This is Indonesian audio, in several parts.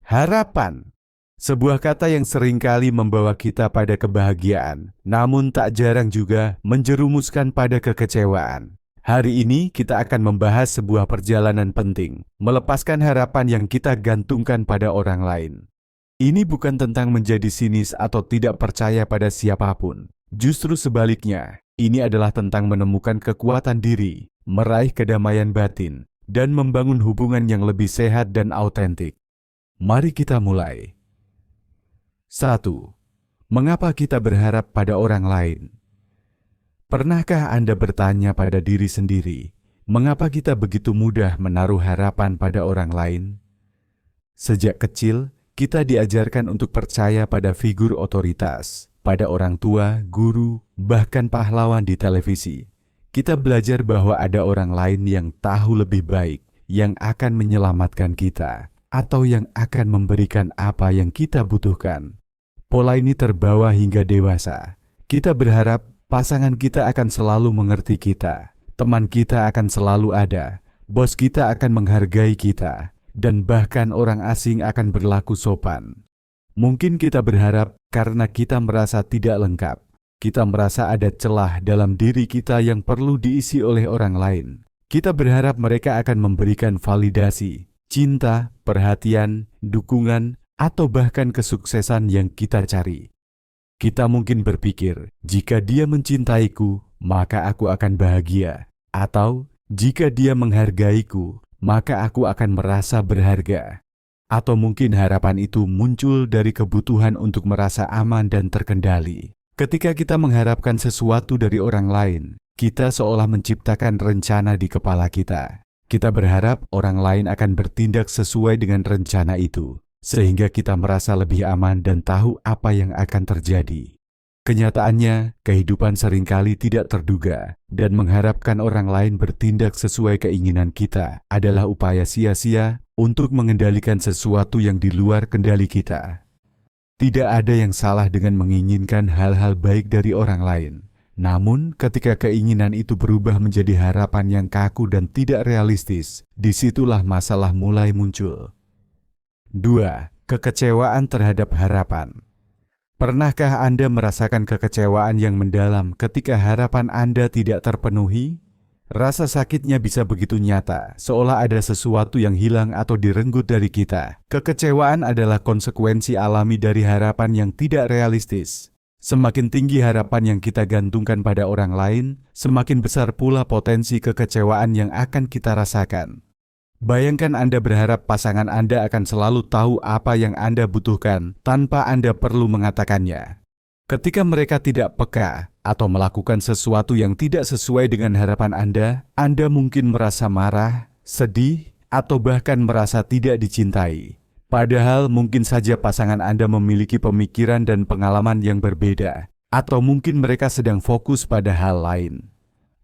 Harapan, sebuah kata yang seringkali membawa kita pada kebahagiaan, namun tak jarang juga menjerumuskan pada kekecewaan. Hari ini kita akan membahas sebuah perjalanan penting, melepaskan harapan yang kita gantungkan pada orang lain. Ini bukan tentang menjadi sinis atau tidak percaya pada siapapun. Justru sebaliknya, ini adalah tentang menemukan kekuatan diri, meraih kedamaian batin, dan membangun hubungan yang lebih sehat dan autentik. Mari kita mulai. 1. Mengapa kita berharap pada orang lain? Pernahkah Anda bertanya pada diri sendiri, mengapa kita begitu mudah menaruh harapan pada orang lain? Sejak kecil, kita diajarkan untuk percaya pada figur otoritas, pada orang tua, guru, bahkan pahlawan di televisi. Kita belajar bahwa ada orang lain yang tahu lebih baik, yang akan menyelamatkan kita, atau yang akan memberikan apa yang kita butuhkan. Pola ini terbawa hingga dewasa. Kita berharap pasangan kita akan selalu mengerti kita, teman kita akan selalu ada, bos kita akan menghargai kita, dan bahkan orang asing akan berlaku sopan. Mungkin kita berharap karena kita merasa tidak lengkap. Kita merasa ada celah dalam diri kita yang perlu diisi oleh orang lain. Kita berharap mereka akan memberikan validasi, cinta, perhatian, dukungan, atau bahkan kesuksesan yang kita cari. Kita mungkin berpikir, jika dia mencintaiku, maka aku akan bahagia. Atau, jika dia menghargaiku, maka aku akan merasa berharga. Atau mungkin harapan itu muncul dari kebutuhan untuk merasa aman dan terkendali. Ketika kita mengharapkan sesuatu dari orang lain, kita seolah menciptakan rencana di kepala kita. Kita berharap orang lain akan bertindak sesuai dengan rencana itu, sehingga kita merasa lebih aman dan tahu apa yang akan terjadi. Kenyataannya, kehidupan seringkali tidak terduga, dan mengharapkan orang lain bertindak sesuai keinginan kita adalah upaya sia-sia untuk mengendalikan sesuatu yang di luar kendali kita. Tidak ada yang salah dengan menginginkan hal-hal baik dari orang lain. Namun, ketika keinginan itu berubah menjadi harapan yang kaku dan tidak realistis, disitulah masalah mulai muncul. 2. Kekecewaan terhadap harapan. Pernahkah Anda merasakan kekecewaan yang mendalam ketika harapan Anda tidak terpenuhi? Rasa sakitnya bisa begitu nyata, seolah ada sesuatu yang hilang atau direnggut dari kita. Kekecewaan adalah konsekuensi alami dari harapan yang tidak realistis. Semakin tinggi harapan yang kita gantungkan pada orang lain, semakin besar pula potensi kekecewaan yang akan kita rasakan. Bayangkan Anda berharap pasangan Anda akan selalu tahu apa yang Anda butuhkan tanpa Anda perlu mengatakannya. Ketika mereka tidak peka atau melakukan sesuatu yang tidak sesuai dengan harapan Anda mungkin merasa marah, sedih, atau bahkan merasa tidak dicintai. Padahal mungkin saja pasangan Anda memiliki pemikiran dan pengalaman yang berbeda, atau mungkin mereka sedang fokus pada hal lain.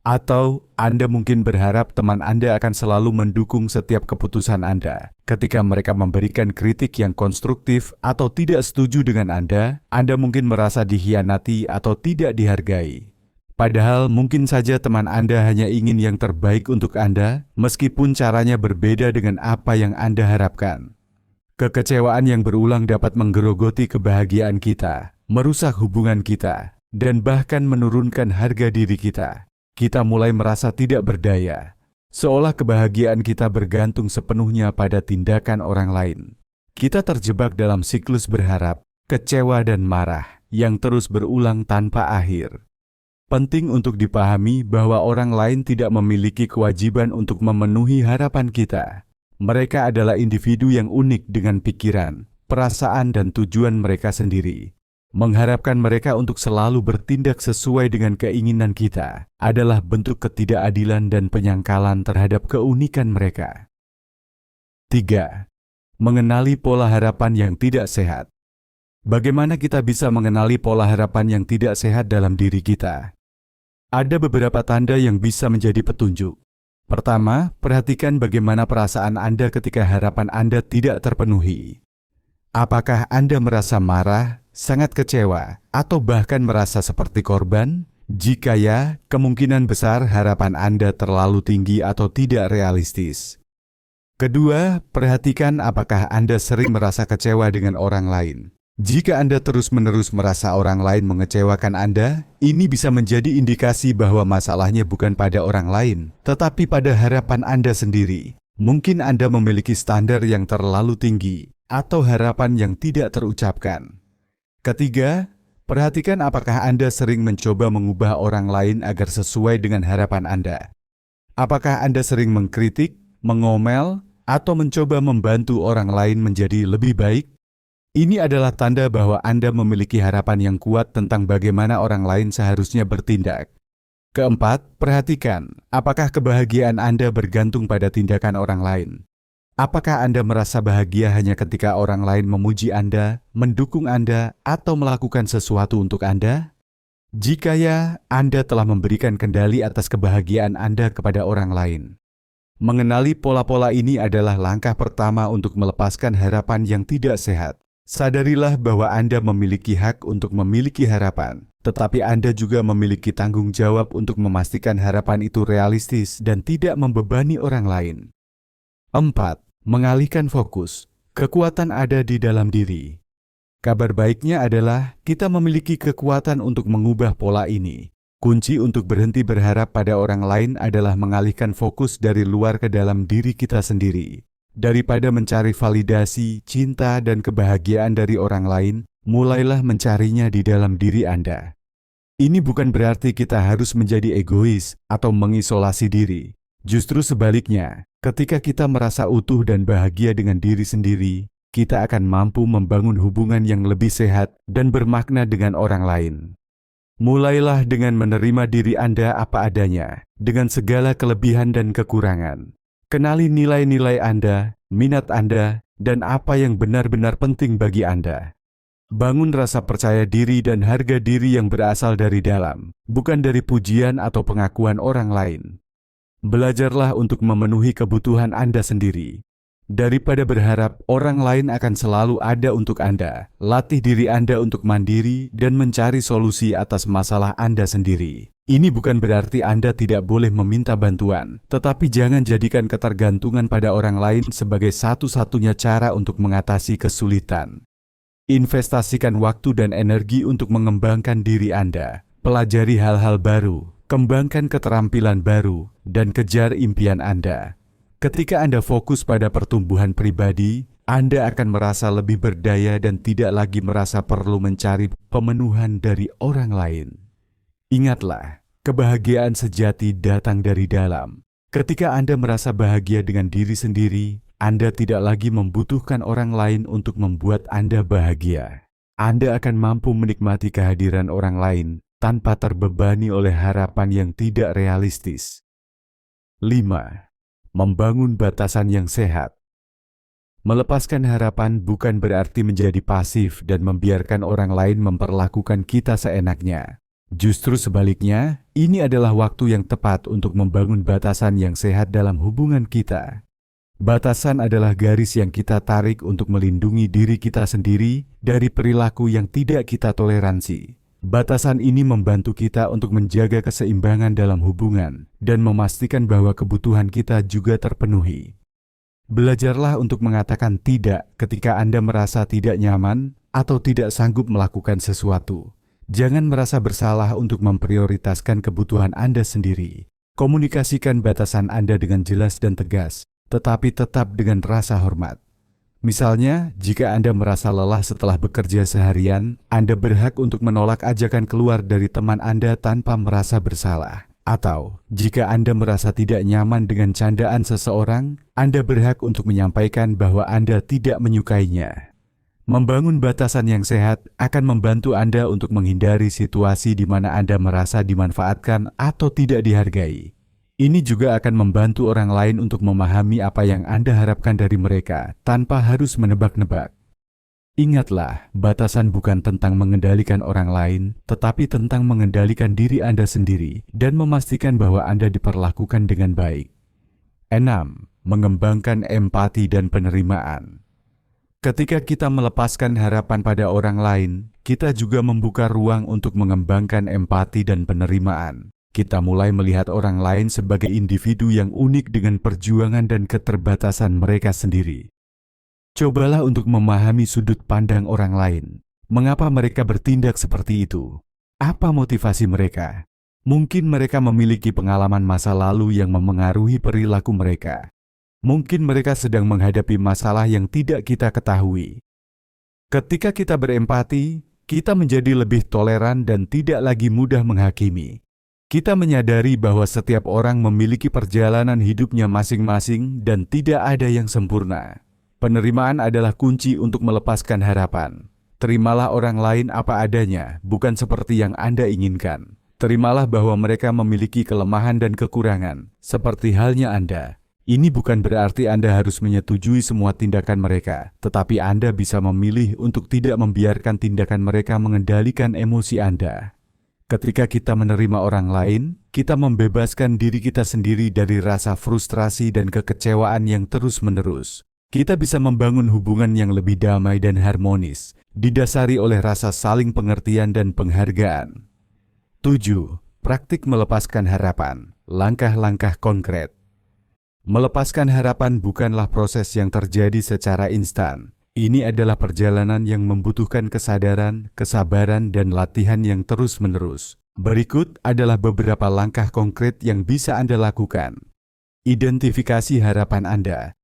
Atau Anda mungkin berharap teman Anda akan selalu mendukung setiap keputusan Anda. Ketika mereka memberikan kritik yang konstruktif atau tidak setuju dengan Anda mungkin merasa dikhianati atau tidak dihargai. Padahal mungkin saja teman Anda hanya ingin yang terbaik untuk Anda, meskipun caranya berbeda dengan apa yang Anda harapkan. Kekecewaan yang berulang dapat menggerogoti kebahagiaan kita, merusak hubungan kita, dan bahkan menurunkan harga diri kita. Kita mulai merasa tidak berdaya, seolah kebahagiaan kita bergantung sepenuhnya pada tindakan orang lain. Kita terjebak dalam siklus berharap, kecewa dan marah yang terus berulang tanpa akhir. Penting untuk dipahami bahwa orang lain tidak memiliki kewajiban untuk memenuhi harapan kita. Mereka adalah individu yang unik dengan pikiran, perasaan, dan tujuan mereka sendiri. Mengharapkan mereka untuk selalu bertindak sesuai dengan keinginan kita adalah bentuk ketidakadilan dan penyangkalan terhadap keunikan mereka. 3. Mengenali pola harapan yang tidak sehat. Bagaimana kita bisa mengenali pola harapan yang tidak sehat dalam diri kita? Ada beberapa tanda yang bisa menjadi petunjuk. Pertama, perhatikan bagaimana perasaan Anda ketika harapan Anda tidak terpenuhi. Apakah Anda merasa marah, sangat kecewa, atau bahkan merasa seperti korban? Jika ya, kemungkinan besar harapan Anda terlalu tinggi atau tidak realistis. Kedua, perhatikan apakah Anda sering merasa kecewa dengan orang lain. Jika Anda terus-menerus merasa orang lain mengecewakan Anda, ini bisa menjadi indikasi bahwa masalahnya bukan pada orang lain, tetapi pada harapan Anda sendiri. Mungkin Anda memiliki standar yang terlalu tinggi atau harapan yang tidak terucapkan. Ketiga, perhatikan apakah Anda sering mencoba mengubah orang lain agar sesuai dengan harapan Anda. Apakah Anda sering mengkritik, mengomel, atau mencoba membantu orang lain menjadi lebih baik? Ini adalah tanda bahwa Anda memiliki harapan yang kuat tentang bagaimana orang lain seharusnya bertindak. Keempat, perhatikan apakah kebahagiaan Anda bergantung pada tindakan orang lain. Apakah Anda merasa bahagia hanya ketika orang lain memuji Anda, mendukung Anda, atau melakukan sesuatu untuk Anda? Jika ya, Anda telah memberikan kendali atas kebahagiaan Anda kepada orang lain. Mengenali pola-pola ini adalah langkah pertama untuk melepaskan harapan yang tidak sehat. Sadarilah bahwa Anda memiliki hak untuk memiliki harapan, tetapi Anda juga memiliki tanggung jawab untuk memastikan harapan itu realistis dan tidak membebani orang lain. 4. Mengalihkan fokus. Kekuatan ada di dalam diri. Kabar baiknya adalah kita memiliki kekuatan untuk mengubah pola ini. Kunci untuk berhenti berharap pada orang lain adalah mengalihkan fokus dari luar ke dalam diri kita sendiri. Daripada mencari validasi, cinta, dan kebahagiaan dari orang lain, mulailah mencarinya di dalam diri Anda. Ini bukan berarti kita harus menjadi egois atau mengisolasi diri. Justru sebaliknya, ketika kita merasa utuh dan bahagia dengan diri sendiri, kita akan mampu membangun hubungan yang lebih sehat dan bermakna dengan orang lain. Mulailah dengan menerima diri Anda apa adanya, dengan segala kelebihan dan kekurangan. Kenali nilai-nilai Anda, minat Anda, dan apa yang benar-benar penting bagi Anda. Bangun rasa percaya diri dan harga diri yang berasal dari dalam, bukan dari pujian atau pengakuan orang lain. Belajarlah untuk memenuhi kebutuhan Anda sendiri. Daripada berharap orang lain akan selalu ada untuk Anda, latih diri Anda untuk mandiri dan mencari solusi atas masalah Anda sendiri. Ini bukan berarti Anda tidak boleh meminta bantuan, tetapi jangan jadikan ketergantungan pada orang lain sebagai satu-satunya cara untuk mengatasi kesulitan. Investasikan waktu dan energi untuk mengembangkan diri Anda. Pelajari hal-hal baru, kembangkan keterampilan baru, dan kejar impian Anda. Ketika Anda fokus pada pertumbuhan pribadi, Anda akan merasa lebih berdaya dan tidak lagi merasa perlu mencari pemenuhan dari orang lain. Ingatlah, kebahagiaan sejati datang dari dalam. Ketika Anda merasa bahagia dengan diri sendiri, Anda tidak lagi membutuhkan orang lain untuk membuat Anda bahagia. Anda akan mampu menikmati kehadiran orang lain tanpa terbebani oleh harapan yang tidak realistis. 5. Membangun batasan yang sehat. Melepaskan harapan bukan berarti menjadi pasif dan membiarkan orang lain memperlakukan kita seenaknya. Justru sebaliknya, ini adalah waktu yang tepat untuk membangun batasan yang sehat dalam hubungan kita. Batasan adalah garis yang kita tarik untuk melindungi diri kita sendiri dari perilaku yang tidak kita toleransi. Batasan ini membantu kita untuk menjaga keseimbangan dalam hubungan dan memastikan bahwa kebutuhan kita juga terpenuhi. Belajarlah untuk mengatakan tidak ketika Anda merasa tidak nyaman atau tidak sanggup melakukan sesuatu. Jangan merasa bersalah untuk memprioritaskan kebutuhan Anda sendiri. Komunikasikan batasan Anda dengan jelas dan tegas, tetapi tetap dengan rasa hormat. Misalnya, jika Anda merasa lelah setelah bekerja seharian, Anda berhak untuk menolak ajakan keluar dari teman Anda tanpa merasa bersalah. Atau, jika Anda merasa tidak nyaman dengan candaan seseorang, Anda berhak untuk menyampaikan bahwa Anda tidak menyukainya. Membangun batasan yang sehat akan membantu Anda untuk menghindari situasi di mana Anda merasa dimanfaatkan atau tidak dihargai. Ini juga akan membantu orang lain untuk memahami apa yang Anda harapkan dari mereka tanpa harus menebak-nebak. Ingatlah, batasan bukan tentang mengendalikan orang lain, tetapi tentang mengendalikan diri Anda sendiri dan memastikan bahwa Anda diperlakukan dengan baik. 6. Mengembangkan empati dan penerimaan. Ketika kita melepaskan harapan pada orang lain, kita juga membuka ruang untuk mengembangkan empati dan penerimaan. Kita mulai melihat orang lain sebagai individu yang unik dengan perjuangan dan keterbatasan mereka sendiri. Cobalah untuk memahami sudut pandang orang lain. Mengapa mereka bertindak seperti itu? Apa motivasi mereka? Mungkin mereka memiliki pengalaman masa lalu yang memengaruhi perilaku mereka. Mungkin mereka sedang menghadapi masalah yang tidak kita ketahui. Ketika kita berempati, kita menjadi lebih toleran dan tidak lagi mudah menghakimi. Kita menyadari bahwa setiap orang memiliki perjalanan hidupnya masing-masing dan tidak ada yang sempurna. Penerimaan adalah kunci untuk melepaskan harapan. Terimalah orang lain apa adanya, bukan seperti yang Anda inginkan. Terimalah bahwa mereka memiliki kelemahan dan kekurangan, seperti halnya Anda. Ini bukan berarti Anda harus menyetujui semua tindakan mereka, tetapi Anda bisa memilih untuk tidak membiarkan tindakan mereka mengendalikan emosi Anda. Ketika kita menerima orang lain, kita membebaskan diri kita sendiri dari rasa frustrasi dan kekecewaan yang terus-menerus. Kita bisa membangun hubungan yang lebih damai dan harmonis, didasari oleh rasa saling pengertian dan penghargaan. 7. Praktik melepaskan harapan. Langkah-langkah konkret. Melepaskan harapan bukanlah proses yang terjadi secara instan. Ini adalah perjalanan yang membutuhkan kesadaran, kesabaran, dan latihan yang terus-menerus. Berikut adalah beberapa langkah konkret yang bisa Anda lakukan. Identifikasi harapan Anda.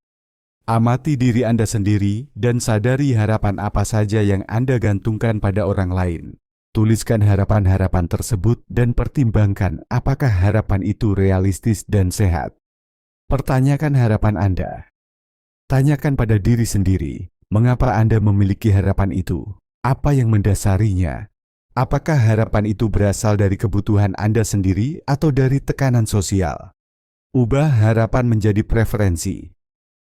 Amati diri Anda sendiri dan sadari harapan apa saja yang Anda gantungkan pada orang lain. Tuliskan harapan-harapan tersebut dan pertimbangkan apakah harapan itu realistis dan sehat. Pertanyakan harapan Anda. Tanyakan pada diri sendiri. Mengapa Anda memiliki harapan itu? Apa yang mendasarinya? Apakah harapan itu berasal dari kebutuhan Anda sendiri atau dari tekanan sosial? Ubah harapan menjadi preferensi.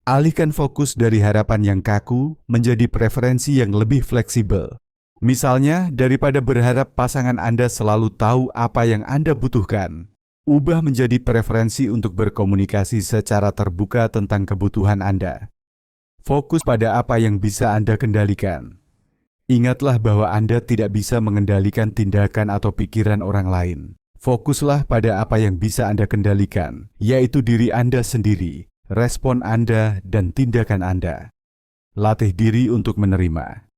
Alihkan fokus dari harapan yang kaku menjadi preferensi yang lebih fleksibel. Misalnya, daripada berharap pasangan Anda selalu tahu apa yang Anda butuhkan, ubah menjadi preferensi untuk berkomunikasi secara terbuka tentang kebutuhan Anda. Fokus pada apa yang bisa Anda kendalikan. Ingatlah bahwa Anda tidak bisa mengendalikan tindakan atau pikiran orang lain. Fokuslah pada apa yang bisa Anda kendalikan, yaitu diri Anda sendiri, respon Anda, dan tindakan Anda. Latih diri untuk menerima.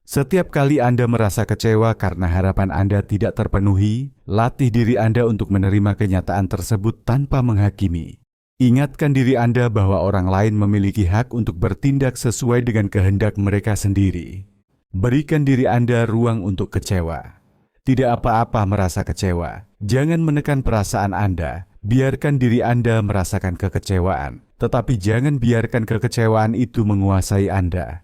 Setiap kali Anda merasa kecewa karena harapan Anda tidak terpenuhi, latih diri Anda untuk menerima kenyataan tersebut tanpa menghakimi. Ingatkan diri Anda bahwa orang lain memiliki hak untuk bertindak sesuai dengan kehendak mereka sendiri. Berikan diri Anda ruang untuk kecewa. Tidak apa-apa merasa kecewa. Jangan menekan perasaan Anda. Biarkan diri Anda merasakan kekecewaan. Tetapi jangan biarkan kekecewaan itu menguasai Anda.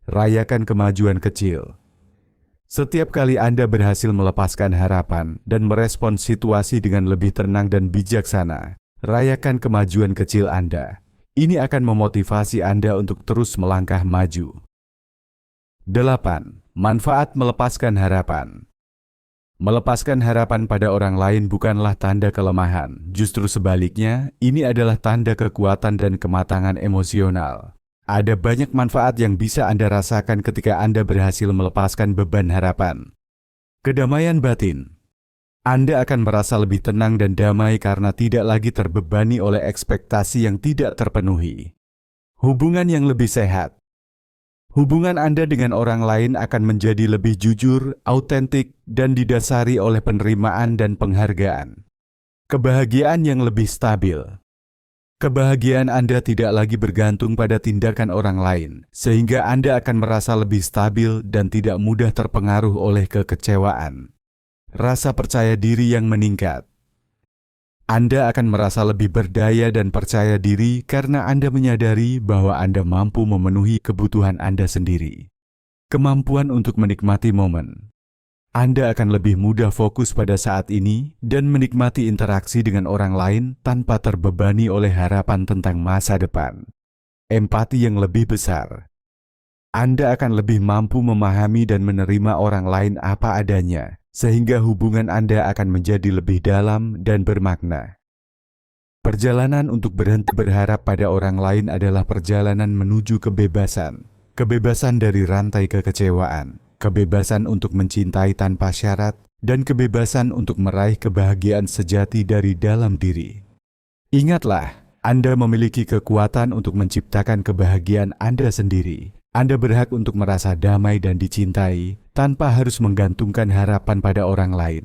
Rayakan kemajuan kecil. Setiap kali Anda berhasil melepaskan harapan dan merespon situasi dengan lebih tenang dan bijaksana, rayakan kemajuan kecil Anda. Ini akan memotivasi Anda untuk terus melangkah maju. 8. Manfaat melepaskan harapan. Melepaskan harapan pada orang lain bukanlah tanda kelemahan. Justru sebaliknya, ini adalah tanda kekuatan dan kematangan emosional. Ada banyak manfaat yang bisa Anda rasakan ketika Anda berhasil melepaskan beban harapan. Kedamaian batin. Anda akan merasa lebih tenang dan damai karena tidak lagi terbebani oleh ekspektasi yang tidak terpenuhi. Hubungan yang lebih sehat. Hubungan Anda dengan orang lain akan menjadi lebih jujur, autentik, dan didasari oleh penerimaan dan penghargaan. Kebahagiaan yang lebih stabil. Kebahagiaan Anda tidak lagi bergantung pada tindakan orang lain, sehingga Anda akan merasa lebih stabil dan tidak mudah terpengaruh oleh kekecewaan. Rasa percaya diri yang meningkat. Anda akan merasa lebih berdaya dan percaya diri karena Anda menyadari bahwa Anda mampu memenuhi kebutuhan Anda sendiri. Kemampuan untuk menikmati momen. Anda akan lebih mudah fokus pada saat ini dan menikmati interaksi dengan orang lain tanpa terbebani oleh harapan tentang masa depan. Empati yang lebih besar. Anda akan lebih mampu memahami dan menerima orang lain apa adanya, sehingga hubungan Anda akan menjadi lebih dalam dan bermakna. Perjalanan untuk berhenti berharap pada orang lain adalah perjalanan menuju kebebasan. Kebebasan dari rantai kekecewaan, kebebasan untuk mencintai tanpa syarat, dan kebebasan untuk meraih kebahagiaan sejati dari dalam diri. Ingatlah, Anda memiliki kekuatan untuk menciptakan kebahagiaan Anda sendiri. Anda berhak untuk merasa damai dan dicintai tanpa harus menggantungkan harapan pada orang lain.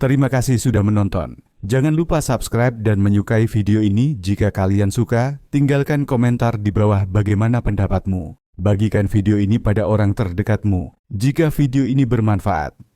Terima kasih sudah menonton. Jangan lupa subscribe dan menyukai video ini. Jika kalian suka, tinggalkan komentar di bawah bagaimana pendapatmu. Bagikan video ini pada orang terdekatmu jika video ini bermanfaat.